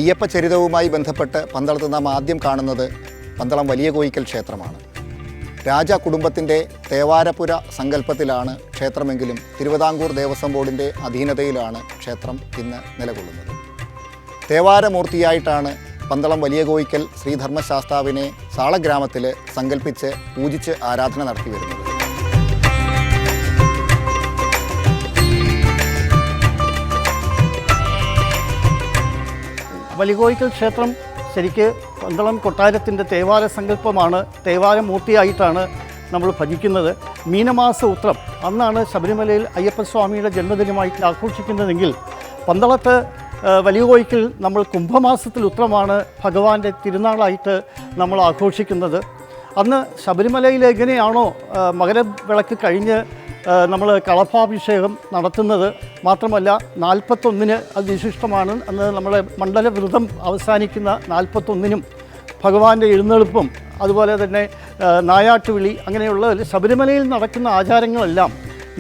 അയ്യപ്പ ചരിതവുമായി ബന്ധപ്പെട്ട് പന്തളത്ത് നാം ആദ്യം കാണുന്നത് പന്തളം വലിയ കോയിക്കൽ ക്ഷേത്രമാണ്. രാജ കുടുംബത്തിൻ്റെ തേവാരപുര സങ്കല്പത്തിലാണ് ക്ഷേത്രമെങ്കിലും തിരുവിതാംകൂർ ദേവസ്വം ബോർഡിൻ്റെ അധീനതയിലാണ് ക്ഷേത്രം ഇന്ന് നിലകൊള്ളുന്നത്. തേവാരമൂർത്തിയായിട്ടാണ് പന്തളം വലിയ കോയിക്കൽ ശ്രീധർമ്മശാസ്താവിനെ സാളഗ്രാമത്തിൽ സങ്കല്പിച്ച് പൂജിച്ച് ആരാധന നടത്തി വരുന്നത്. വലിയ കോയിക്കൽ ക്ഷേത്രം ശരിക്ക് പന്തളം കൊട്ടാരത്തിൻ്റെ തേവാര സങ്കല്പമാണ്. തേവാരമൂർത്തിയായിട്ടാണ് നമ്മൾ ഭജിക്കുന്നത്. മീനമാസ ഉത്രം അന്നാണ് ശബരിമലയിൽ അയ്യപ്പസ്വാമിയുടെ ജന്മദിനമായിട്ട് ആഘോഷിക്കുന്നതെങ്കിൽ പന്തളത്ത് വലിയ കോയിക്കൽ നമ്മൾ കുംഭമാസത്തിൽ ഉത്രമാണ് ഭഗവാന്റെ തിരുനാളായിട്ട് നമ്മൾ ആഘോഷിക്കുന്നത്. അന്ന് ശബരിമലയിൽ എങ്ങനെയാണോ മകരവിളക്ക് കഴിഞ്ഞ് നമ്മൾ കളഭാഭിഷേകം നടത്തുന്നത്, മാത്രമല്ല 41-ന് അത് വിശിഷ്ടമാണ്. അന്ന് നമ്മുടെ മണ്ഡലവ്രതം അവസാനിക്കുന്ന 41-നും ഭഗവാന്റെ എഴുന്നള്ളിപ്പും അതുപോലെ തന്നെ നായാട്ടുവിളി അങ്ങനെയുള്ള ശബരിമലയിൽ നടക്കുന്ന ആചാരങ്ങളെല്ലാം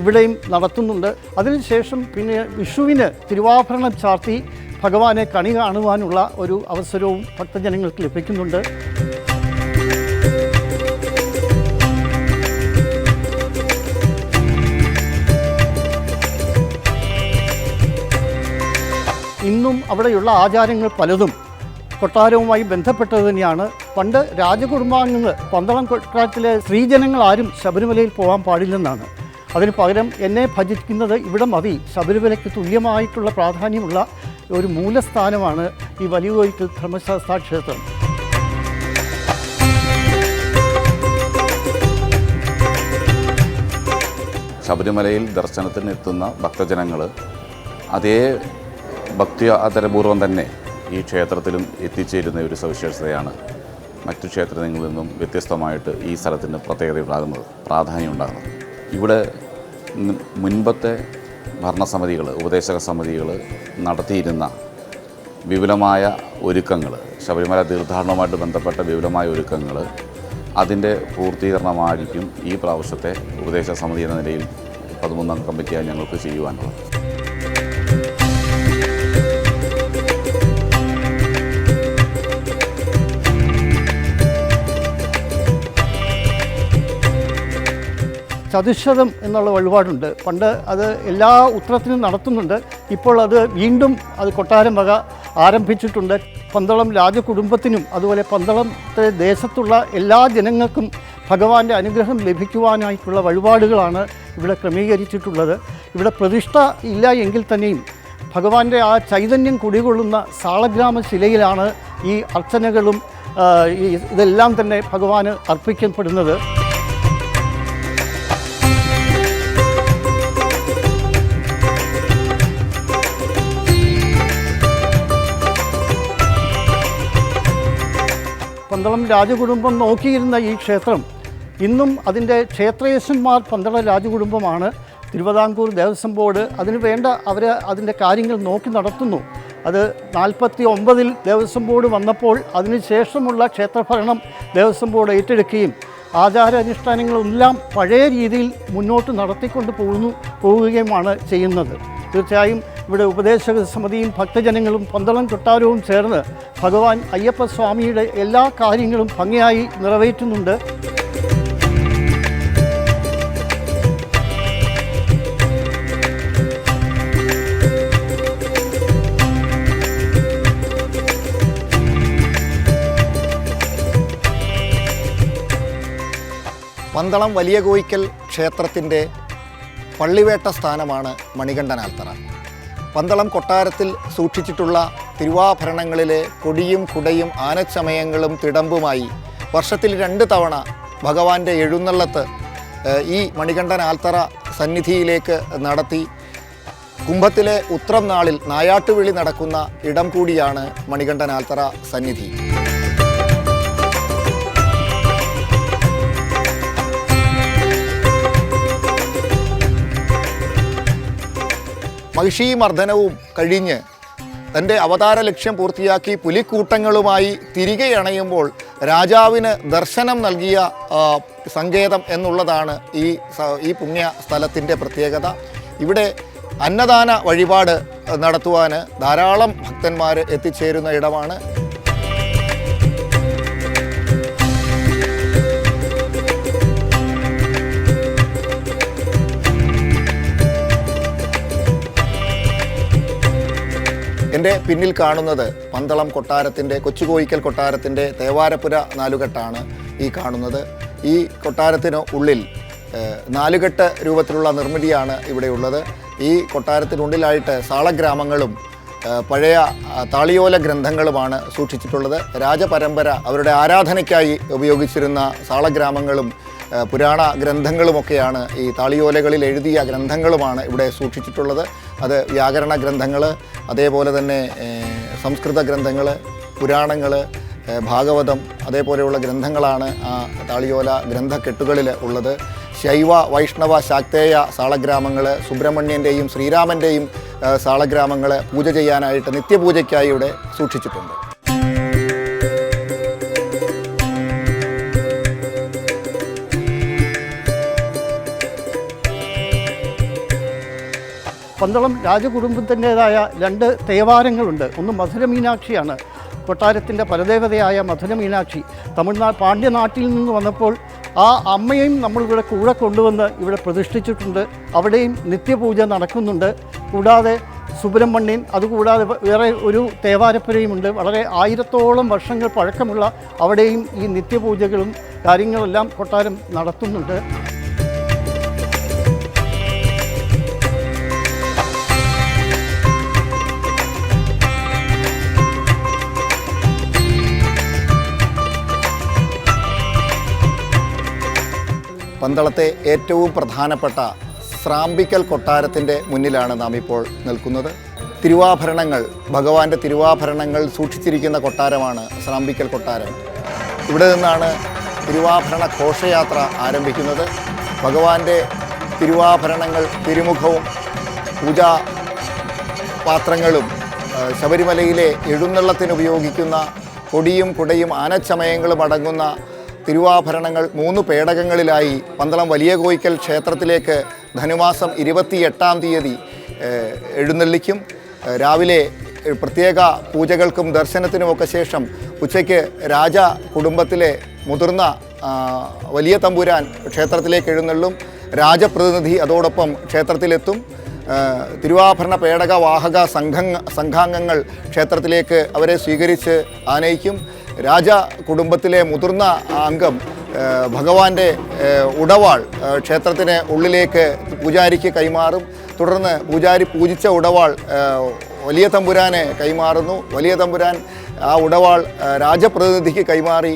ഇവിടെയും നടത്തുന്നുണ്ട്. അതിനുശേഷം പിന്നെ വിഷുവിന് തിരുവാഭരണം ചാർത്തി ഭഗവാനെ കണി കാണുവാനുള്ള ഒരു അവസരവും ഭക്തജനങ്ങൾക്ക് ലഭിക്കുന്നുണ്ട്. ഇന്നും അവിടെയുള്ള ആചാരങ്ങൾ പലതും കൊട്ടാരവുമായി ബന്ധപ്പെട്ടത് തന്നെയാണ്. പണ്ട് രാജകുടുംബാംഗങ്ങൾ പന്തളം കൊട്ടാരത്തിലെ സ്ത്രീജനങ്ങൾ ആരും ശബരിമലയിൽ പോകാൻ പാടില്ലെന്നാണ്. അതിന് പകരം എന്നെ ഭജിക്കുന്നത് ഇവിടെ മതി. ശബരിമലയ്ക്ക് തുല്യമായിട്ടുള്ള പ്രാധാന്യമുള്ള ഒരു മൂലസ്ഥാനമാണ് ഈ വലിയ കോയിക്കൽ ധർമ്മശാസ്താ ക്ഷേത്രം. ശബരിമലയിൽ ദർശനത്തിന് എത്തുന്ന ഭക്തജനങ്ങൾ അതേ ഭക്തി ആദരപൂർവ്വം തന്നെ ഈ ക്ഷേത്രത്തിലും എത്തിച്ചേരുന്ന ഒരു സവിശേഷതയാണ് മറ്റു ക്ഷേത്രങ്ങളിൽ നിന്നും വ്യത്യസ്തമായിട്ട് ഈ സ്ഥലത്തിന് പ്രത്യേകതയുണ്ടാകുന്നത്, പ്രാധാന്യമുണ്ടാകുന്നത്. ഇവിടെ മുൻപത്തെ ഭരണസമിതികൾ, ഉപദേശക സമിതികൾ നടത്തിയിരുന്ന വിപുലമായ ഒരുക്കങ്ങൾ, ശബരിമല തീർത്ഥാടനവുമായിട്ട് ബന്ധപ്പെട്ട വിപുലമായ ഒരുക്കങ്ങൾ, അതിൻ്റെ പൂർത്തീകരണമായിരിക്കും ഈ പ്രാവശ്യത്തെ ഉപദേശക സമിതി എന്ന നിലയിൽ 13 അംഗ കമ്മിറ്റിയായി ഞങ്ങൾക്ക് ചെയ്യുവാനുള്ളത്. ചതുശതം എന്നുള്ള വഴിപാടുണ്ട്. പണ്ട് അത് എല്ലാ ഉത്രത്തിനും നടത്തുന്നുണ്ട്. ഇപ്പോൾ അത് വീണ്ടും കൊട്ടാരം വക ആരംഭിച്ചിട്ടുണ്ട്. പന്തളം രാജകുടുംബത്തിനും അതുപോലെ പന്തളത്തെ ദേശത്തുള്ള എല്ലാ ജനങ്ങൾക്കും ഭഗവാന്റെ അനുഗ്രഹം ലഭിക്കുവാനായിട്ടുള്ള വഴിപാടുകളാണ് ഇവിടെ ക്രമീകരിച്ചിട്ടുള്ളത്. ഇവിടെ പ്രതിഷ്ഠ ഇല്ല എങ്കിൽ തന്നെയും ഭഗവാന്റെ ആ ചൈതന്യം കുടികൊള്ളുന്ന സാളഗ്രാമ ശിലയിലാണ് ഈ അർച്ചനകളും ഇതെല്ലാം തന്നെ ഭഗവാന് അർപ്പിക്കപ്പെടുന്നത്. പന്തളം രാജകുടുംബം നോക്കിയിരുന്ന ഈ ക്ഷേത്രം ഇന്നും അതിൻ്റെ ക്ഷേത്രേശന്മാർ പന്തളം രാജകുടുംബമാണ്. തിരുവിതാംകൂർ ദേവസ്വം ബോർഡ് അതിന് വേണ്ട അതിൻ്റെ കാര്യങ്ങൾ നോക്കി നടത്തുന്നു. അത് 49-ൽ ദേവസ്വം ബോർഡ് വന്നപ്പോൾ അതിനുശേഷമുള്ള ക്ഷേത്രഭരണം ദേവസ്വം ബോർഡ് ഏറ്റെടുക്കുകയും ആചാരാനുഷ്ഠാനങ്ങളെല്ലാം പഴയ രീതിയിൽ മുന്നോട്ട് നടത്തിക്കൊണ്ട് പോവുകയുമാണ് ചെയ്യുന്നത്. തീർച്ചയായും ഇവിടെ ഉപദേശക സമിതിയും ഭക്തജനങ്ങളും പന്തളം കൊട്ടാരവും ചേർന്ന് ഭഗവാൻ അയ്യപ്പസ്വാമിയുടെ എല്ലാ കാര്യങ്ങളും ഭംഗിയായി നിറവേറ്റുന്നുണ്ട്. പന്തളം വലിയ കോയിക്കൽ ക്ഷേത്രത്തിൻ്റെ പള്ളിവേട്ട സ്ഥാനമാണ് മണികണ്ഠനാൽത്തറ. പന്തളം കൊട്ടാരത്തിൽ സൂക്ഷിച്ചിട്ടുള്ള തിരുവാഭരണങ്ങളിലെ കൊടിയും കുടയും ആനച്ചമയങ്ങളും തിടമ്പുമായി വർഷത്തിൽ 2 തവണ ഭഗവാന്റെ എഴുന്നള്ളത്ത് ഈ മണികണ്ഠനാൽത്തറ സന്നിധിയിലേക്ക് നടത്തി കുംഭത്തിലെ ഉത്രം നാളിൽ നായാട്ടുവിളി നടക്കുന്ന ഇടം കൂടിയാണ് മണികണ്ഠനാൽത്തറ സന്നിധി. മഹിഷീമർദ്ദനവും കഴിഞ്ഞ് തൻ്റെ അവതാര ലക്ഷ്യം പൂർത്തിയാക്കി പുലിക്കൂട്ടങ്ങളുമായി തിരികെ അണയുമ്പോൾ രാജാവിന് ദർശനം നൽകിയ സങ്കേതം എന്നുള്ളതാണ് ഈ പുണ്യ സ്ഥലത്തിൻ്റെ പ്രത്യേകത. ഇവിടെ അന്നദാന വഴിപാട് നടത്തുവാൻ ധാരാളം ഭക്തന്മാർ എത്തിച്ചേരുന്ന ഇടമാണ്. എൻ്റെ പിന്നിൽ കാണുന്നത് പന്തളം കൊട്ടാരത്തിൻ്റെ, കൊച്ചുകോയിക്കൽ കൊട്ടാരത്തിൻ്റെ തേവാരപ്പുര നാലുകെട്ടാണ് ഈ കാണുന്നത്. ഈ കൊട്ടാരത്തിന് ഉള്ളിൽ നാലുകെട്ട് രൂപത്തിലുള്ള നിർമ്മിതിയാണ് ഇവിടെയുള്ളത്. ഈ കൊട്ടാരത്തിനുള്ളിലായിട്ട് സാളഗ്രാമങ്ങളും പഴയ താളിയോല ഗ്രന്ഥങ്ങളുമാണ് സൂക്ഷിച്ചിട്ടുള്ളത്. രാജപരമ്പര അവരുടെ ആരാധനയ്ക്കായി ഉപയോഗിച്ചിരുന്ന സാളഗ്രാമങ്ങളും പുരാണ ഗ്രന്ഥങ്ങളുമൊക്കെയാണ്, ഈ താളിയോലകളിൽ എഴുതിയ ഗ്രന്ഥങ്ങളുമാണ് ഇവിടെ സൂക്ഷിച്ചിട്ടുള്ളത്. അത് വ്യാകരണ ഗ്രന്ഥങ്ങൾ, അതേപോലെ തന്നെ സംസ്കൃത ഗ്രന്ഥങ്ങൾ, പുരാണങ്ങൾ, ഭാഗവതം, അതേപോലെയുള്ള ഗ്രന്ഥങ്ങളാണ് ആ താളിയോല ഗ്രന്ഥക്കെട്ടുകളിൽ ഉള്ളത്. ശൈവ, വൈഷ്ണവ, ശാക്തേയ സാളഗ്രാമങ്ങൾ, സുബ്രഹ്മണ്യൻ്റെയും ശ്രീരാമൻ്റെയും സാളഗ്രാമങ്ങൾ പൂജ ചെയ്യാനായിട്ട് നിത്യപൂജയ്ക്കായി ഇവിടെ സൂക്ഷിച്ചിട്ടുണ്ട്. പന്തളം രാജകുടുംബത്തിൻ്റേതായ 2 തേവാരങ്ങളുണ്ട്. ഒന്ന് മധുരമീനാക്ഷിയാണ്. കൊട്ടാരത്തിൻ്റെ പരദേവതയായ മധുരമീനാക്ഷി പാണ്ഡ്യനാട്ടിൽ നിന്ന് വന്നപ്പോൾ ആ അമ്മയെയും നമ്മളിവിടെ കൂടെ കൊണ്ടുവന്ന് ഇവിടെ പ്രതിഷ്ഠിച്ചിട്ടുണ്ട്. അവിടെയും നിത്യപൂജ നടക്കുന്നുണ്ട്. കൂടാതെ സുബ്രഹ്മണ്യൻ, അതുകൂടാതെ വേറെ ഒരു തേവാരപ്പുരയുമുണ്ട്. വളരെ 1000ഓളം വർഷങ്ങൾ പഴക്കമുള്ള അവിടെയും ഈ നിത്യപൂജകളും കാര്യങ്ങളെല്ലാം കൊട്ടാരം നടത്തുന്നുണ്ട്. പന്തളത്തെ ഏറ്റവും പ്രധാനപ്പെട്ട സ്രാമ്പിക്കൽ കൊട്ടാരത്തിൻ്റെ മുന്നിലാണ് നാം ഇപ്പോൾ നിൽക്കുന്നത്. തിരുവാഭരണങ്ങൾ, ഭഗവാന്റെ തിരുവാഭരണങ്ങൾ സൂക്ഷിച്ചിരിക്കുന്ന കൊട്ടാരമാണ് സ്രാമ്പിക്കൽ കൊട്ടാരം. ഇവിടെ നിന്നാണ് തിരുവാഭരണ ഘോഷയാത്ര ആരംഭിക്കുന്നത്. ഭഗവാന്റെ തിരുവാഭരണങ്ങൾ, തിരുമുഖവും പൂജാ പാത്രങ്ങളും, ശബരിമലയിലെ എഴുന്നള്ളത്തിന് ഉപയോഗിക്കുന്ന കൊടിയും കുടയും ആനച്ചമയങ്ങളും അടങ്ങുന്ന തിരുവാഭരണങ്ങൾ 3 പേടകങ്ങളിലായി പന്തളം വലിയ കോയിക്കൽ ക്ഷേത്രത്തിലേക്ക് ധനുമാസം 28-ാം തീയതി എഴുന്നള്ളിക്കും. രാവിലെ പ്രത്യേക പൂജകൾക്കും ദർശനത്തിനുമൊക്കെ ശേഷം ഉച്ചയ്ക്ക് രാജ കുടുംബത്തിലെ മുതിർന്ന വലിയ തമ്പുരാൻ ക്ഷേത്രത്തിലേക്ക് എഴുന്നള്ളും. രാജപ്രതിനിധി അതോടൊപ്പം ക്ഷേത്രത്തിലെത്തും. തിരുവാഭരണ പേടക വാഹക സംഘാംഗങ്ങൾ ക്ഷേത്രത്തിലേക്ക് അവരെ സ്വീകരിച്ച് ആനയിക്കും. രാജ കുടുംബത്തിലെ മുതിർന്ന അംഗം ഭഗവാന്റെ ഉടവാൾ ക്ഷേത്രത്തിന് ഉള്ളിലേക്ക് പൂജാരിക്ക് കൈമാറും. തുടർന്ന് പൂജാരി പൂജിച്ച ഉടവാൾ വലിയ തമ്പുരാനെ കൈമാറുന്നു. വലിയ തമ്പുരാൻ ആ ഉടവാൾ രാജപ്രതിനിധിക്ക് കൈമാറി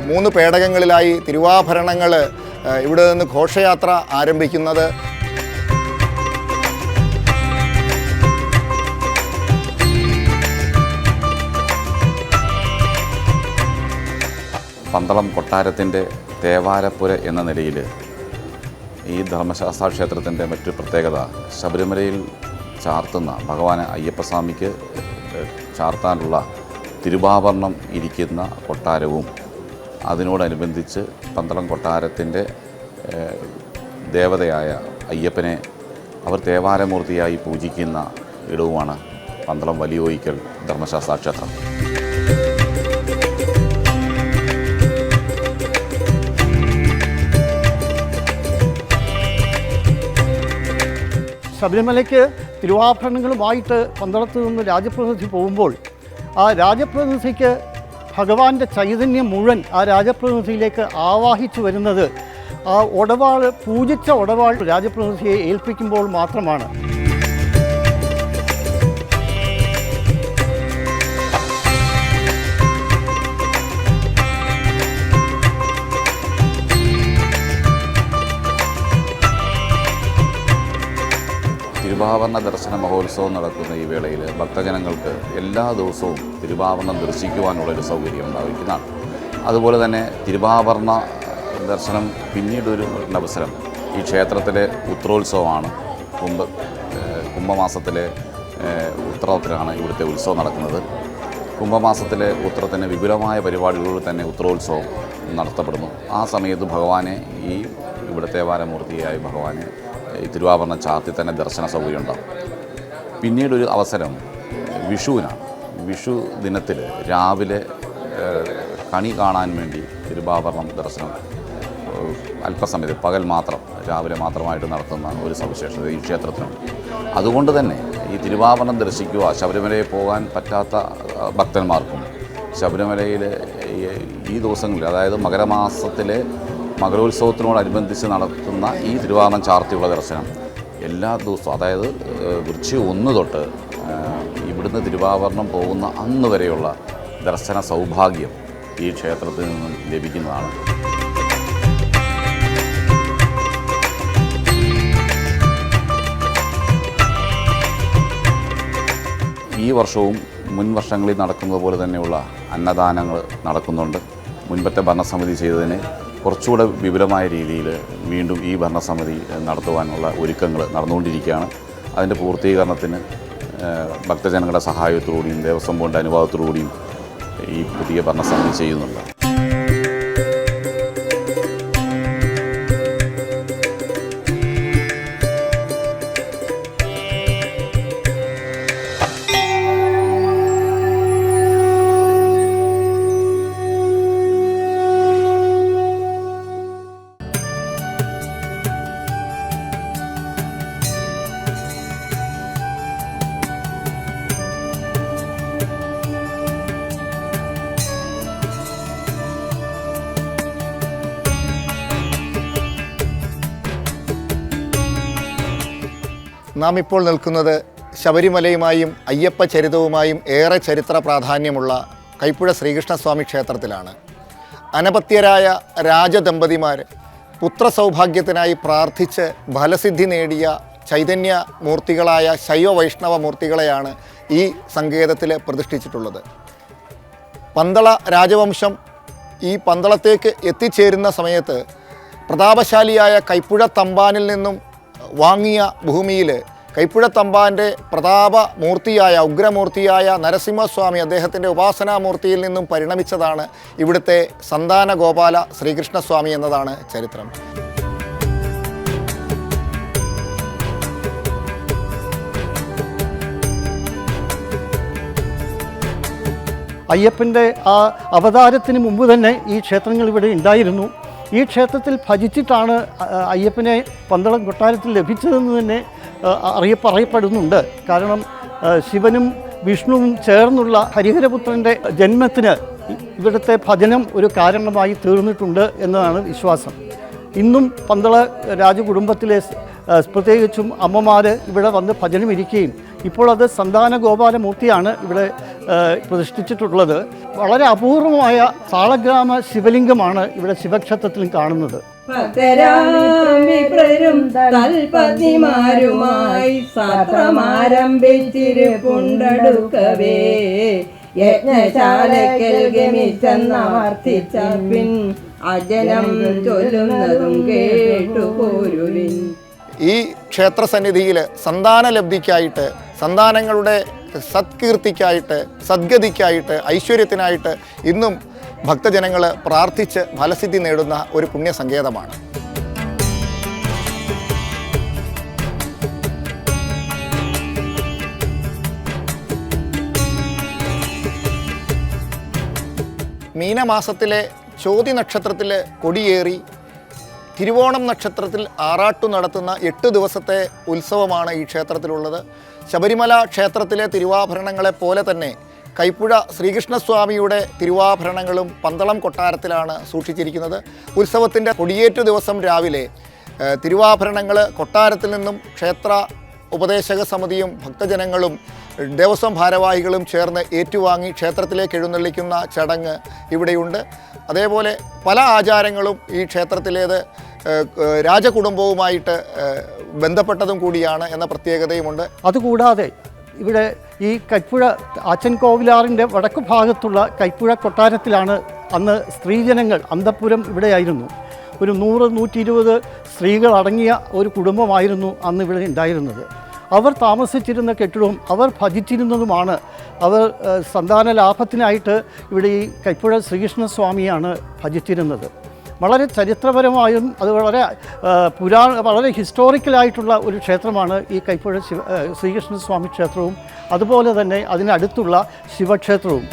3 പേടകങ്ങളിലായി തിരുവാഭരണങ്ങൾ ഇവിടെ നിന്ന് ഘോഷയാത്ര ആരംഭിക്കുന്നത്. പന്തളം കൊട്ടാരത്തിൻ്റെ തേവാരപ്പുര എന്ന നിലയിൽ ഈ ധർമ്മശാസ്ത്ര ക്ഷേത്രത്തിൻ്റെ മറ്റൊരു പ്രത്യേകത, ശബരിമലയിൽ ചാർത്തുന്ന ഭഗവാന് അയ്യപ്പസ്വാമിക്ക് ചാർത്താനുള്ള തിരുവാഭരണം ഇരിക്കുന്ന കൊട്ടാരവും അതിനോടനുബന്ധിച്ച് പന്തളം കൊട്ടാരത്തിൻ്റെ ദേവതയായ അയ്യപ്പനെ അവർ തേവാരമൂർത്തിയായി പൂജിക്കുന്ന ഇടവുമാണ് പന്തളം വലിയ കോയിക്കൽ ധർമ്മശാസ്ത്ര ക്ഷേത്രം. ശബരിമലയ്ക്ക് തിരുവാഭരണങ്ങളുമായിട്ട് പന്തളത്ത് നിന്ന് രാജപ്രതിനിധി പോകുമ്പോൾ ആ രാജപ്രതിനിധിക്ക് ഭഗവാന്റെ ചൈതന്യം മുഴുവൻ ആ രാജപ്രതിനിധിയിലേക്ക് ആവാഹിച്ചു വരുന്നത് ആ ഉടവാൾ, പൂജിച്ച ഉടവാൾ രാജപ്രതിനിധിയെ ഏൽപ്പിക്കുമ്പോൾ മാത്രമാണ്. തിരുവാഭരണ ദർശന മഹോത്സവം നടക്കുന്ന ഈ വേളയിൽ ഭക്തജനങ്ങൾക്ക് എല്ലാ ദിവസവും തിരുവാഭരണം ദർശിക്കുവാനുള്ളൊരു സൗകര്യം ഉണ്ടായിരിക്കുന്നതാണ്. അതുപോലെ തന്നെ തിരുവാഭരണ ദർശനം പിന്നീടൊരു അവസരം ഈ ക്ഷേത്രത്തിലെ ഉത്രോത്സവമാണ്. കുംഭമാസത്തിലെ ഉത്രത്തിലാണ് ഇവിടുത്തെ ഉത്സവം നടക്കുന്നത്. കുംഭമാസത്തിലെ ഉത്രത്തിന് വിപുലമായ പരിപാടികളോട് തന്നെ ഉത്രോത്സവം നടത്തപ്പെടുന്നു. ആ സമയത്ത് ഭഗവാനെ, ഈ ഇവിടുത്തെ വാരമൂർത്തിയായ ഭഗവാനെ ഈ തിരുവാഭരണം ചാർത്തി തന്നെ ദർശന സൗകര്യം ഉണ്ടാകും. പിന്നീടൊരു അവസരം വിഷുവിനാണ്. വിഷു ദിനത്തിൽ രാവിലെ കണി കാണാൻ വേണ്ടി തിരുവാഭരണം ദർശനം അല്പസമയത്ത് പകൽ മാത്രം രാവിലെ മാത്രമായിട്ട് നടത്തുന്ന ഒരു സവിശേഷത ഈ ക്ഷേത്രത്തിനുണ്ട്. അതുകൊണ്ട് തന്നെ ഈ തിരുവാഭരണം ദർശിക്കുക ശബരിമലയിൽ പോകാൻ പറ്റാത്ത ഭക്തന്മാർക്കും ശബരിമലയിൽ ഈ ദിവസങ്ങളിൽ, അതായത് മകരമാസത്തിലെ മകരോത്സവത്തിനോടനുബന്ധിച്ച് നടത്തുന്ന ഈ തിരുവാഭരണം ചാർത്തിയുള്ള ദർശനം എല്ലാ ദിവസവും, അതായത് വൃശ്ചികം 1 തൊട്ട് ഇവിടുന്ന് തിരുവാഭരണം പോകുന്ന അന്ന് വരെയുള്ള ദർശന സൗഭാഗ്യം ഈ ക്ഷേത്രത്തിൽ നിന്നും ലഭിക്കുന്നതാണ്. ഈ വർഷവും മുൻ വർഷങ്ങളിൽ നടക്കുന്നത് പോലെ തന്നെയുള്ള അന്നദാനങ്ങൾ നടക്കുന്നുണ്ട്. മുൻപത്തെ ഭരണസമിതി ചെയ്തതിന് കുറച്ചുകൂടെ വിപുലമായ രീതിയിൽ വീണ്ടും ഈ ഭരണസമിതി നടത്തുവാനുള്ള ഒരുക്കങ്ങൾ നടന്നുകൊണ്ടിരിക്കുകയാണ്. അതിൻ്റെ പൂർത്തീകരണത്തിന് ഭക്തജനങ്ങളുടെ സഹായത്തോടുകൂടിയും ദേവസ്വം ബോർഡിൻ്റെ അനുവാദത്തോടുകൂടിയും ഈ പുതിയ ഭരണസമിതി ചെയ്യുന്നുണ്ട്. നാം ഇപ്പോൾ നിൽക്കുന്നത് ശബരിമലയുമായും അയ്യപ്പ ചരിതവുമായും ഏറെ ചരിത്ര പ്രാധാന്യമുള്ള കൈപ്പുഴ ശ്രീകൃഷ്ണസ്വാമി ക്ഷേത്രത്തിലാണ്. അനപത്യരായ രാജദമ്പതിമാർ പുത്രസൗഭാഗ്യത്തിനായി പ്രാർത്ഥിച്ച് ഫലസിദ്ധി നേടിയ ചൈതന്യമൂർത്തികളായ ശൈവ വൈഷ്ണവ മൂർത്തികളെയാണ് ഈ സങ്കേതത്തിൽ പ്രതിഷ്ഠിച്ചിട്ടുള്ളത്. പന്തള രാജവംശം ഈ പന്തളത്തേക്ക് എത്തിച്ചേരുന്ന സമയത്ത് പ്രതാപശാലിയായ കൈപ്പുഴ തമ്പാനിൽ നിന്നും വാങ്ങിയ ഭൂമിയിൽ കൈപ്പുഴ തമ്പാൻ്റെ പ്രതാപമൂർത്തിയായ ഉഗ്രമൂർത്തിയായ നരസിംഹസ്വാമി അദ്ദേഹത്തിൻ്റെ ഉപാസനാമൂർത്തിയിൽ നിന്നും പരിണമിച്ചതാണ് ഇവിടുത്തെ സന്താന ഗോപാല ശ്രീകൃഷ്ണസ്വാമി എന്നതാണ് ചരിത്രം. അയ്യപ്പൻ്റെ ആ അവതാരത്തിന് മുമ്പ് തന്നെ ഈ ക്ഷേത്രങ്ങൾ ഇവിടെ ഉണ്ടായിരുന്നു. ഈ ക്ഷേത്രത്തിൽ ഭജിച്ചിട്ടാണ് അയ്യപ്പനെ പന്തളം കൊട്ടാരത്തിൽ ലഭിച്ചതെന്ന് തന്നെ പറയപ്പെടുന്നുണ്ട്. കാരണം ശിവനും വിഷ്ണുവും ചേർന്നുള്ള ഹരിഹരപുത്രൻ്റെ ജന്മത്തിന് ഇവിടുത്തെ ഭജനം ഒരു കാരണമായി തീർന്നിട്ടുണ്ട് എന്നതാണ് വിശ്വാസം. ഇന്നും പന്തള രാജകുടുംബത്തിലെ പ്രത്യേകിച്ചും അമ്മമാർ ഇവിടെ വന്ന് ഭജനമിരിക്കുകയും ഇപ്പോൾ അത് സന്താന ഗോപാലമൂർത്തിയാണ് ഇവിടെ പ്രതിഷ്ഠിച്ചിട്ടുള്ളത്. വളരെ അപൂർവമായ സാളഗ്രാമ ശിവലിംഗമാണ് ഇവിടെ ശിവക്ഷേത്രത്തിലും കാണുന്നത്. തൽപതിമാരുമായി സത്രമാരംഭിച്ചിരിപ്പുണ്ടടുക്കവേ യജ്ഞശാലക്കൽ ഗമിച്ചെന്നവർത്തിച്ച പിൻ അജനം ചൊല്ലുന്നതും കേട്ടുപോരുവിൻ. ഈ ക്ഷേത്രസന്നിധിയിൽ സന്താനലബ്ധിക്കായിട്ട്, സന്താനങ്ങളുടെ സത്കീർത്തിക്കായിട്ട്, സദ്ഗതിക്കായിട്ട്, ഐശ്വര്യത്തിനായിട്ട് ഇന്നും ഭക്തജനങ്ങൾ പ്രാർത്ഥിച്ച് ഫലസിദ്ധി നേടുന്ന ഒരു പുണ്യസങ്കേതമാണ്. മീനമാസത്തിലെ ചോതി നക്ഷത്രത്തിൽ കൊടിയേറി തിരുവോണം നക്ഷത്രത്തിൽ ആറാട്ടു നടത്തുന്ന 8 ദിവസത്തെ ഉത്സവമാണ് ഈ ക്ഷേത്രത്തിലുള്ളത്. ശബരിമല ക്ഷേത്രത്തിലെ തിരുവാഭരണങ്ങളെ പോലെ തന്നെ കൈപ്പുഴ ശ്രീകൃഷ്ണസ്വാമിയുടെ തിരുവാഭരണങ്ങളും പന്തളം കൊട്ടാരത്തിലാണ് സൂക്ഷിച്ചിരിക്കുന്നത്. ഉത്സവത്തിൻ്റെ കൊടിയേറ്റു ദിവസം രാവിലെ തിരുവാഭരണങ്ങൾ കൊട്ടാരത്തിൽ നിന്നും ക്ഷേത്ര ഉപദേശക സമിതിയും ഭക്തജനങ്ങളും ദേവസ്വം ഭാരവാഹികളും ചേർന്ന് ഏറ്റുവാങ്ങി ക്ഷേത്രത്തിലേക്ക് എഴുന്നള്ളിക്കുന്ന ചടങ്ങ് ഇവിടെയുണ്ട്. അതേപോലെ പല ആചാരങ്ങളും ഈ ക്ഷേത്രത്തിലേത് രാജകുടുംബവുമായിട്ട് ബന്ധപ്പെട്ടതും കൂടിയാണ് എന്ന പ്രത്യേകതയുമുണ്ട്. അതുകൂടാതെ ഇവിടെ ഈ കൈപ്പുഴ ആച്ചൻ കോവിലാറിൻ്റെ വടക്കു ഭാഗത്തുള്ള കൈപ്പുഴ കൊട്ടാരത്തിലാണ് അന്ന് സ്ത്രീജനങ്ങൾ, അന്തഃപുരം ഇവിടെയായിരുന്നു. ഒരു 100-120 സ്ത്രീകൾ അടങ്ങിയ ഒരു കുടുംബമായിരുന്നു അന്ന് ഇവിടെ ഉണ്ടായിരുന്നത്. അവർ താമസിച്ചിരുന്ന കെട്ടിടവും അവർ ഭജിച്ചിരുന്നതുമാണ്. അവർ സന്താന ലാഭത്തിനായിട്ട് ഇവിടെ ഈ കൈപ്പുഴ ശ്രീകൃഷ്ണസ്വാമിയാണ് ഭജിച്ചിരുന്നത്. വളരെ ചരിത്രപരമായും അത് വളരെ ഹിസ്റ്റോറിക്കലായിട്ടുള്ള ഒരു ക്ഷേത്രമാണ് ഈ കൈപ്പുഴ ശ്രീകൃഷ്ണസ്വാമി ക്ഷേത്രവും അതുപോലെ തന്നെ അതിനടുത്തുള്ള ശിവക്ഷേത്രവും.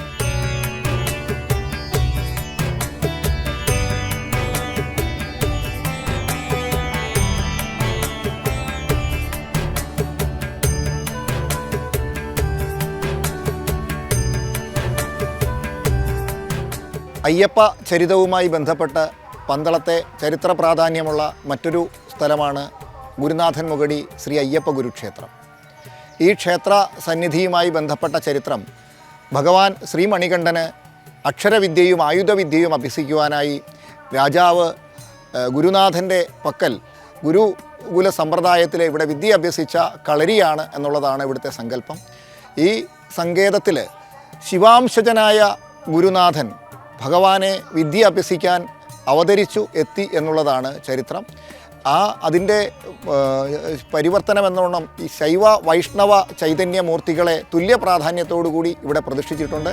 അയ്യപ്പ ചരിതവുമായി ബന്ധപ്പെട്ട് പന്തളത്തെ ചരിത്ര പ്രാധാന്യമുള്ള മറ്റൊരു സ്ഥലമാണ് ഗുരുനാഥൻ മുകടി ശ്രീ അയ്യപ്പ ഗുരുക്ഷേത്രം. ഈ ക്ഷേത്ര സന്നിധിയുമായി ബന്ധപ്പെട്ട ചരിത്രം ഭഗവാൻ ശ്രീ മണികണ്ഠന് അക്ഷരവിദ്യയും ആയുധവിദ്യയും അഭ്യസിക്കുവാനായി രാജാവ് ഗുരുനാഥൻ്റെ പക്കൽ ഗുരുകുല സമ്പ്രദായത്തിലെ ഇവിടെ വിദ്യ അഭ്യസിച്ച കളരിയാണ് എന്നുള്ളതാണ് ഇവിടുത്തെ സങ്കല്പം. ഈ സങ്കേതത്തിൽ ശിവാംശജനായ ഗുരുനാഥൻ ഭഗവാനെ വിദ്യ അഭ്യസിക്കാൻ എത്തി എന്നുള്ളതാണ് ചരിത്രം. അതിൻ്റെ പരിവർത്തനം എന്നോണം ഈ ശൈവ വൈഷ്ണവ ചൈതന്യമൂർത്തികളെ തുല്യ പ്രാധാന്യത്തോടുകൂടി ഇവിടെ പ്രതിഷ്ഠിച്ചിട്ടുണ്ട്.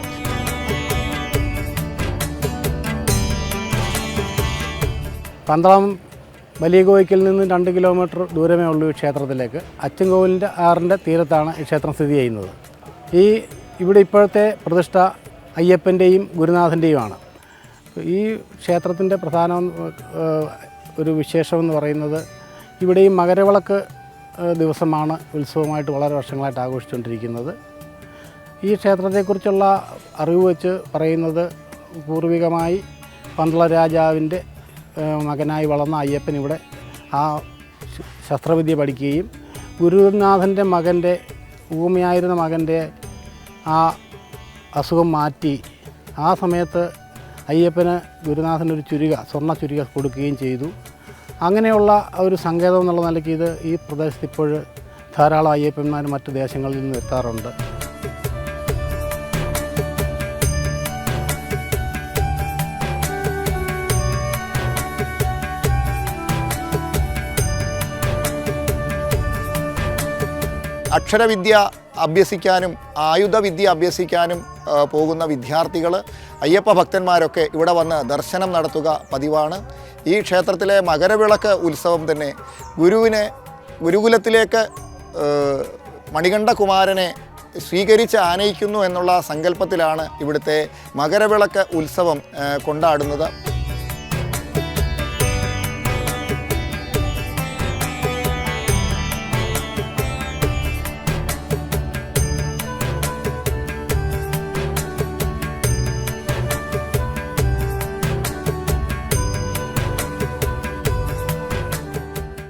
പന്തളം വലിയ കോയിക്കിൽ നിന്ന് 2 കിലോമീറ്റർ ദൂരമേ ഉള്ളൂ ഈ ക്ഷേത്രത്തിലേക്ക്. അച്ചൻകോവിലിൻ്റെ ആറിൻ്റെ തീരത്താണ് ഈ ക്ഷേത്രം സ്ഥിതി ചെയ്യുന്നത്. ഇവിടെ ഇപ്പോഴത്തെ പ്രതിഷ്ഠ അയ്യപ്പൻ്റെയും ഗുരുനാഥൻ്റെയുമാണ്. ഈ ക്ഷേത്രത്തിൻ്റെ പ്രധാന ഒരു വിശേഷമെന്ന് പറയുന്നത് ഇവിടെ ഈ മകരവിളക്ക് ദിവസമാണ് ഉത്സവമായിട്ട് വളരെ വർഷങ്ങളായിട്ട് ആഘോഷിച്ചുകൊണ്ടിരിക്കുന്നത്. ഈ ക്ഷേത്രത്തെക്കുറിച്ചുള്ള അറിവ് വെച്ച് പറയുന്നത് പൂർവികമായി പന്തള രാജാവിൻ്റെ മകനായി വളർന്ന അയ്യപ്പൻ ഇവിടെ ആ ശസ്ത്രവിദ്യ പഠിക്കുകയും ഗുരുനാഥൻ്റെ മകൻ്റെ ഊമയായിരുന്ന മകൻ്റെ ആ അസുഖം മാറ്റി ആ സമയത്ത് അയ്യപ്പന് ഗുരുനാഥനൊരു സ്വർണ്ണ ചുരിക കൊടുക്കുകയും ചെയ്തു. അങ്ങനെയുള്ള ഒരു സങ്കേതം എന്നുള്ള നിലയ്ക്ക് ഈ പ്രദേശത്ത് ഇപ്പോൾ ധാരാളം അയ്യപ്പന്മാർ മറ്റ് ദേശങ്ങളിൽ നിന്ന് എത്താറുണ്ട്. അക്ഷരവിദ്യ അഭ്യസിക്കാനും ആയുധവിദ്യ അഭ്യസിക്കാനും പോകുന്ന വിദ്യാർത്ഥികൾ അയ്യപ്പ ഭക്തന്മാരൊക്കെ ഇവിടെ വന്ന് ദർശനം നടത്തുക പതിവാണ്. ഈ ക്ഷേത്രത്തിലെ മകരവിളക്ക് ഉത്സവം തന്നെ ഗുരുകുലത്തിലേക്ക് മണികണ്ഠകുമാരനെ സ്വീകരിച്ച് ആനയിക്കുന്നു എന്നുള്ള സങ്കല്പത്തിലാണ് ഇവിടുത്തെ മകരവിളക്ക് ഉത്സവം കൊണ്ടാടുന്നത്.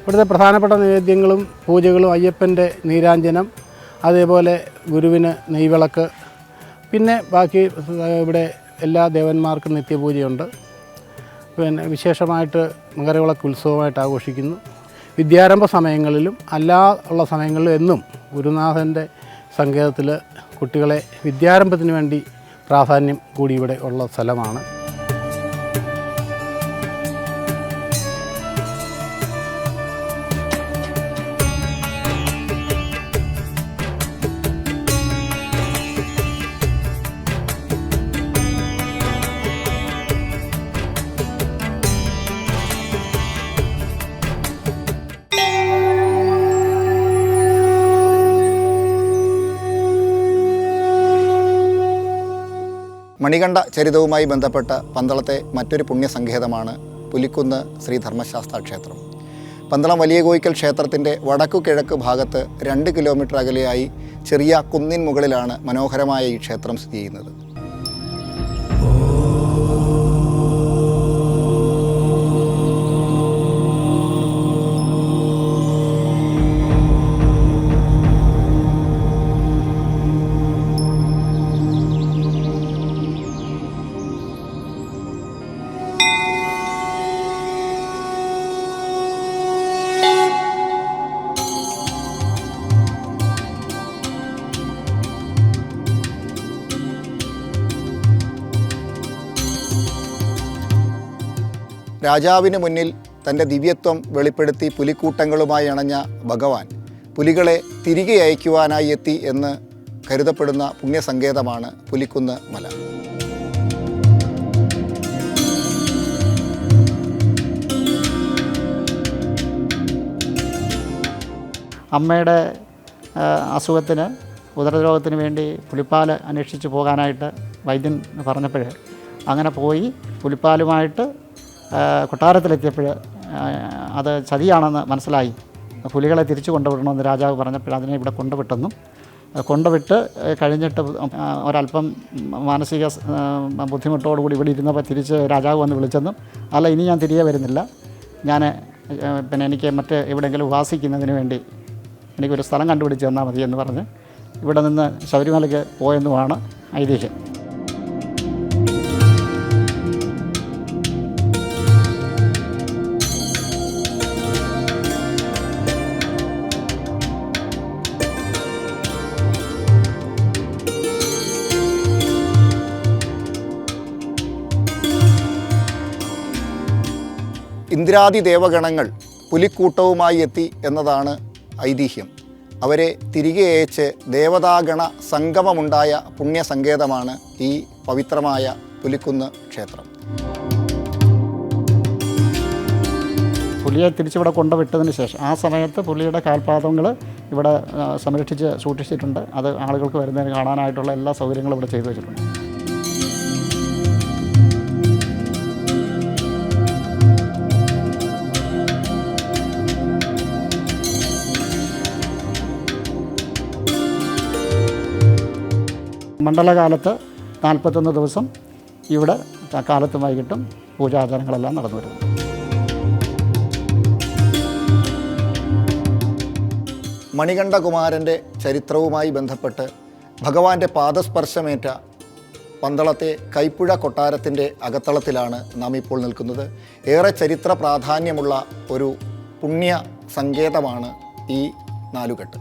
ഇവിടുത്തെ പ്രധാനപ്പെട്ട നൈവേദ്യങ്ങളും പൂജകളും അയ്യപ്പൻ്റെ നീരാഞ്ജനം, അതേപോലെ ഗുരുവിന് നെയ്വിളക്ക്, പിന്നെ ബാക്കി ഇവിടെ എല്ലാ ദേവന്മാർക്കും നിത്യപൂജയുണ്ട്. പിന്നെ വിശേഷമായിട്ട് മകരവിളക്ക് ഉത്സവമായിട്ട് ആഘോഷിക്കുന്നു. വിദ്യാരംഭ സമയങ്ങളിലും ഉള്ള സമയങ്ങളിലും എന്നും ഗുരുനാഥൻ്റെ സങ്കേതത്തിൽ കുട്ടികളെ വിദ്യാരംഭത്തിന് വേണ്ടി പ്രാധാന്യം കൂടി ഇവിടെ ഉള്ള സ്ഥലമാണ്. മണികണ്ഠ ചരിതവുമായി ബന്ധപ്പെട്ട പന്തളത്തെ മറ്റൊരു പുണ്യസങ്കേതമാണ് പുലിക്കുന്ന് ശ്രീ ധർമ്മശാസ്ത്ര ക്ഷേത്രം. പന്തളം വലിയ കോയിക്കൽ ക്ഷേത്രത്തിൻ്റെ വടക്കു കിഴക്ക് ഭാഗത്ത് 2 കിലോമീറ്റർ അകലെയായി ചെറിയ കുന്നിൻ മുകളിലാണ് മനോഹരമായ ഈ ക്ഷേത്രം സ്ഥിതി ചെയ്യുന്നത്. രാജാവിന് മുന്നിൽ തൻ്റെ ദിവ്യത്വം വെളിപ്പെടുത്തി പുലിക്കൂട്ടങ്ങളുമായി അണഞ്ഞ ഭഗവാൻ പുലികളെ തിരികെ അയക്കുവാനായി എത്തി എന്ന് കരുതപ്പെടുന്ന പുണ്യസങ്കേതമാണ് പുലിക്കുന്ന് മല. അമ്മയുടെ അസുഖത്തിന് ഉദരരോഗത്തിന് വേണ്ടി പുലിപ്പാൽ അന്വേഷിച്ച് പോകാനായിട്ട് വൈദ്യൻ പറഞ്ഞപ്പോൾ അങ്ങനെ പോയി പുലിപ്പാലുമായിട്ട് കൊട്ടാരത്തിലെത്തിയപ്പോൾ അത് ചതിയാണെന്ന് മനസ്സിലായി. പുലികളെ തിരിച്ചു കൊണ്ടുവിടണമെന്ന് രാജാവ് പറഞ്ഞപ്പോൾ അതിനെ ഇവിടെ കൊണ്ടുവിട്ട് കഴിഞ്ഞിട്ട് ഒരല്പം മാനസിക ബുദ്ധിമുട്ടോടുകൂടി ഇവിടെ ഇരുന്നപ്പോൾ തിരിച്ച് രാജാവ് വന്ന് വിളിച്ചെന്നും അല്ല ഇനി ഞാൻ തിരികെ വരുന്നില്ല, ഞാൻ എനിക്ക് എവിടെയെങ്കിലും വാസിക്കുന്നതിന് വേണ്ടി എനിക്കൊരു സ്ഥലം കണ്ടുപിടിച്ച് തന്നാൽ മതി എന്ന് പറഞ്ഞ് ഇവിടെ നിന്ന് ശബരിമലയ്ക്ക് പോയെന്നുമാണ് ഐതിഹ്യം. ഇന്ദ്രാദി ദേവഗണങ്ങൾ പുലിക്കൂട്ടവുമായി എത്തി എന്നതാണ് ഐതിഹ്യം. അവരെ തിരികെ അയച്ച് ദേവതാഗണ സംഗമമുണ്ടായ പുണ്യസങ്കേതമാണ് ഈ പവിത്രമായ പുലിക്കുന്ന് ക്ഷേത്രം. പുലിയെ തിരിച്ചിവിടെ കൊണ്ടുവിട്ടതിന് ശേഷം ആ സമയത്ത് പുലിയുടെ കാൽപാദങ്ങൾ ഇവിടെ സംരക്ഷിച്ച് സൂക്ഷിച്ചിട്ടുണ്ട്. അത് ആളുകൾക്ക് വരുന്നതിന് കാണാനായിട്ടുള്ള എല്ലാ സൗകര്യങ്ങളും ഇവിടെ ചെയ്തു വെച്ചിട്ടുണ്ട്. മണ്ഡലകാലത്ത് 41 ദിവസം ഇവിടെ കാലത്തും വൈകിട്ടും പൂജാചാരങ്ങളെല്ലാം നടന്നു വരുന്നു. മണികണ്ഠകുമാരൻ്റെ ചരിത്രവുമായി ബന്ധപ്പെട്ട് ഭഗവാന്റെ പാദസ്പർശമേറ്റ പന്തളത്തെ കൈപ്പുഴ കൊട്ടാരത്തിൻ്റെ അകത്തളത്തിലാണ് നാം ഇപ്പോൾ നിൽക്കുന്നത്. ഏറെ ചരിത്ര പ്രാധാന്യമുള്ള ഒരു പുണ്യ സങ്കേതമാണ് ഈ നാലുകെട്ട്.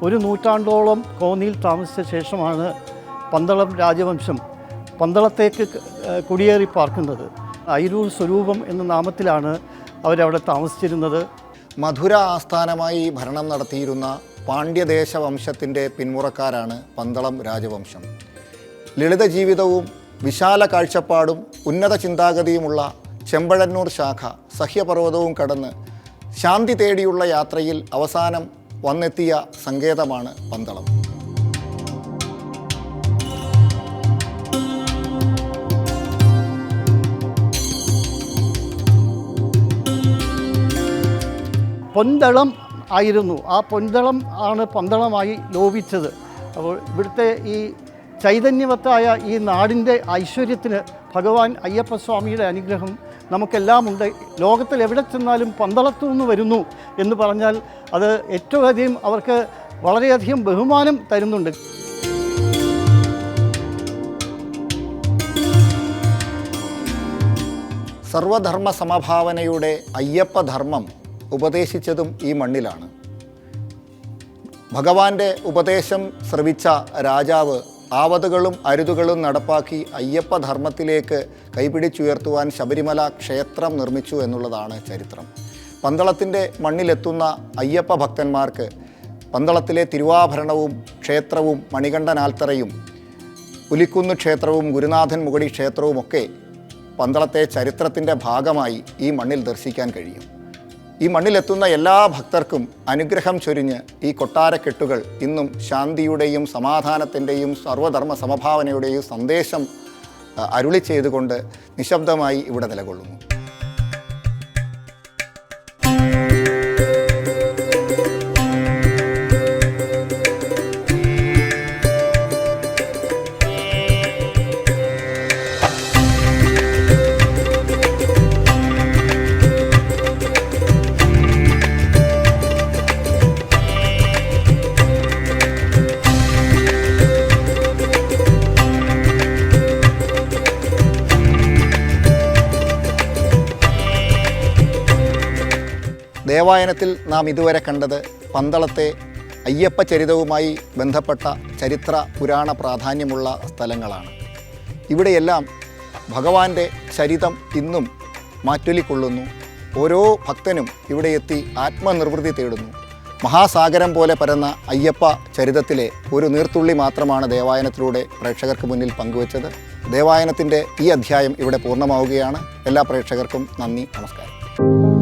ഒരു നൂറ്റാണ്ടോളം കോന്നിയിൽ താമസിച്ച ശേഷമാണ് പന്തളം രാജവംശം പന്തളത്തേക്ക് കുടിയേറി പാർക്കുന്നത്. അയിരൂർ സ്വരൂപം എന്ന നാമത്തിലാണ് അവരവിടെ താമസിച്ചിരുന്നത്. മധുര ആസ്ഥാനമായി ഭരണം നടത്തിയിരുന്ന പാണ്ഡ്യദേശ വംശത്തിൻ്റെ പിന്മുറക്കാരാണ് പന്തളം രാജവംശം. ലളിത ജീവിതവും വിശാല കാഴ്ചപ്പാടും ഉന്നത ചിന്താഗതിയുമുള്ള ചെമ്പഴന്നൂർ ശാഖ സഹ്യപർവ്വതവും കടന്ന് ശാന്തി തേടിയുള്ള യാത്രയിൽ അവസാനം വന്നെത്തിയ സങ്കേതമാണ് പന്തളം. പൊന്തളം ആയിരുന്നു. ആ പൊന്തളം ആണ് പന്തളമായി ലോപിച്ചത്. അപ്പോൾ ഇവിടുത്തെ ഈ ചൈതന്യവത്തായ ഈ നാടിൻ്റെ ഐശ്വര്യത്തിന് ഭഗവാൻ അയ്യപ്പസ്വാമിയുടെ അനുഗ്രഹം നമുക്കെല്ലാം ഉണ്ട്. ലോകത്തിൽ എവിടെ ചെന്നാലും പന്തളത്തു നിന്ന് വരുന്നു എന്ന് പറഞ്ഞാൽ അത് ഏറ്റവും അധികം അവർക്ക് വളരെയധികം ബഹുമാനം തരുന്നുണ്ട്. സർവധർമ്മ സമഭാവനയുടെ അയ്യപ്പധർമ്മം ഉപദേശിച്ചതും ഈ മണ്ണിലാണ്. ഭഗവാന്റെ ഉപദേശം ശ്രവിച്ച രാജാവ് ആവതുകളും അരുതുകളും നടപ്പാക്കി അയ്യപ്പധർമ്മത്തിലേക്ക് കൈപിടിച്ചുയർത്തുവാൻ ശബരിമല ക്ഷേത്രം നിർമ്മിച്ചു എന്നുള്ളതാണ് ചരിത്രം. പന്തളത്തിൻ്റെ മണ്ണിലെത്തുന്ന അയ്യപ്പ ഭക്തന്മാർക്ക് പന്തളത്തിലെ തിരുവാഭരണവും ക്ഷേത്രവും മണികണ്ഠനാൽത്തറയും പുലിക്കുന്ന് ക്ഷേത്രവും ഗുരുനാഥൻ മുകടി ക്ഷേത്രവുമൊക്കെ പന്തളത്തെ ചരിത്രത്തിൻ്റെ ഭാഗമായി ഈ മണ്ണിൽ ദർശിക്കാൻ കഴിയും. ഈ മണ്ണിലെത്തുന്ന എല്ലാ ഭക്തർക്കും അനുഗ്രഹം ചൊരിഞ്ഞ് ഈ കൊട്ടാരക്കെട്ടുകൾ ഇന്നും ശാന്തിയുടെയും സമാധാനത്തിൻ്റെയും സർവധർമ്മ സമഭാവനയുടെയും സന്ദേശം അരുളി ചെയ്തുകൊണ്ട് നിശബ്ദമായി ഇവിടെ നിലകൊള്ളുന്നു. ദേവായനത്തിൽ നാം ഇതുവരെ കണ്ടത് പന്തളത്തെ അയ്യപ്പ ചരിതവുമായി ബന്ധപ്പെട്ട ചരിത്ര പുരാണ പ്രാധാന്യമുള്ള സ്ഥലങ്ങളാണ്. ഇവിടെയെല്ലാം ഭഗവാന്റെ ചരിതം ഇന്നും മാറ്റൊലിക്കൊള്ളുന്നു. ഓരോ ഭക്തനും ഇവിടെ എത്തി ആത്മനിർവൃത്തി തേടുന്നു. മഹാസാഗരം പോലെ പരന്ന അയ്യപ്പ ചരിതത്തിലെ ഒരു നീർത്തുള്ളി മാത്രമാണ് ദേവായനത്തിലൂടെ പ്രേക്ഷകർക്ക് മുന്നിൽ പങ്കുവച്ചത്. ദേവായനത്തിൻ്റെ ഈ അധ്യായം ഇവിടെ പൂർണ്ണമാവുകയാണ്. എല്ലാ പ്രേക്ഷകർക്കും നന്ദി, നമസ്കാരം.